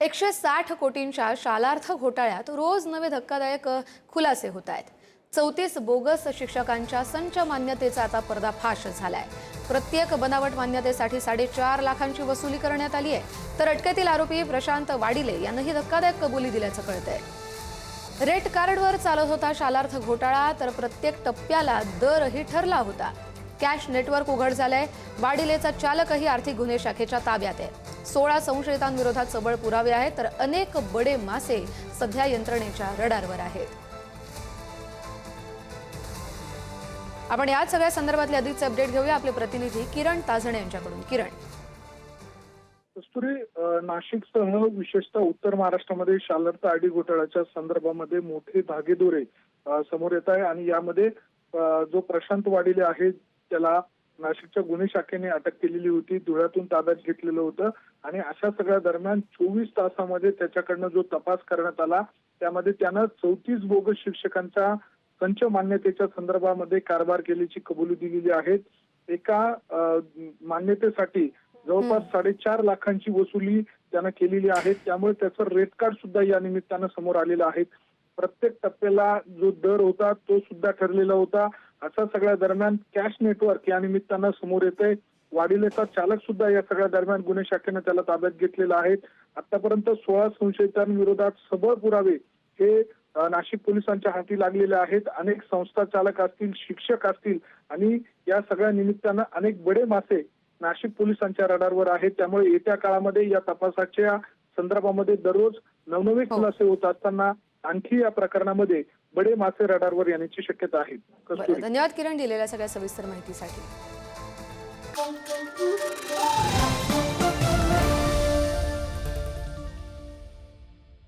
160 कोटींच्या शालार्थ घोटाळ्यात रोज नवे धक्कादायक खुलासे होत आहेत। 34 बोगस शिक्षकांच्या संच मान्यतेचा आता पर्दाफाश झालाय। प्रत्येक बनावट मान्यतेसाठी 4.5 लाखांची वसुली करण्यात आली आहे। तर अटकेतील आरोपी प्रशांत वाडिले यांनीही धक्कादायक कबुली दिल्याचं कळतंय। रेट कार्डवर चालत होता शालार्थ घोटाळा, तर प्रत्येक टप्प्याला दरही ठरला होता। कॅश नेटवर्क उघड झालंय। वाडिलेचा चालकही आर्थिक गुन्हे शाखेच्या ताब्यात आहे। 16 संशयितांविरोधात सबळ पुरावे आहेत, तर अनेक बडे मासे सध्या यंत्रणेच्या रडारवर आहेत। आपण या सगळ्या संदर्भातले अधिकचे अपडेट घेऊया आपले प्रतिनिधी किरण ताजणे यांच्याकडून। किरण, कस्तुरी, नाशिकसह विशेषतः उत्तर महाराष्ट्रामध्ये शालार्थ आयडी घोटाळ्याच्या संदर्भामध्ये मोठे धागेदोरे समोर येत आहे आणि यामध्ये जो प्रशांत वाडिले आहे त्याला नाशिकच्या गुन्हे शाखेने अटक केलेली होती, धुळ्यातून ताब्यात घेतलेलं होतं आणि अशा सगळ्या दरम्यान 24 तासामध्ये त्याच्याकडनं जो तपास करण्यात आला त्यामध्ये त्यानं 34 बोगस शिक्षकांच्या संच मान्यतेच्या संदर्भामध्ये कारभार केल्याची कबुली दिलेली आहे। एका मान्यतेसाठी जवळपास 4.5 लाखांची वसुली त्यानं केलेली आहे। त्यामुळे त्याचं रेट कार्ड सुद्धा या निमित्तानं समोर आलेलं आहे। प्रत्येक टप्प्याला जो दर होता तो सुद्धा ठरलेला होता। अशा सगळ्या दरम्यान कॅश नेटवर्क या निमित्तानं समोर येतंय। वाडिलेचा चालक सुद्धा या सगळ्या दरम्यान गुन्हे शाखेनं त्याला ताब्यात घेतलेला आहे। आतापर्यंत 16 संशयितांविरोधात सबळ पुरावे हे नाशिक पोलिसांच्या हाती लागलेले आहेत। अनेक संस्था चालक असतील, शिक्षक असतील आणि या सगळ्या निमित्तानं अनेक बडे मासे नाशिक पोलिसांच्या रडारवर आहेत। त्यामुळे येत्या काळामध्ये या तपासाच्या संदर्भामध्ये दररोज नवनवे खुलासे होत असताना आणखी या प्रकरणामध्ये बडे मासे रडारवर येण्याची शक्यता आहे। धन्यवाद किरण, दिलेल्या सगळ्या सविस्तर माहितीसाठी।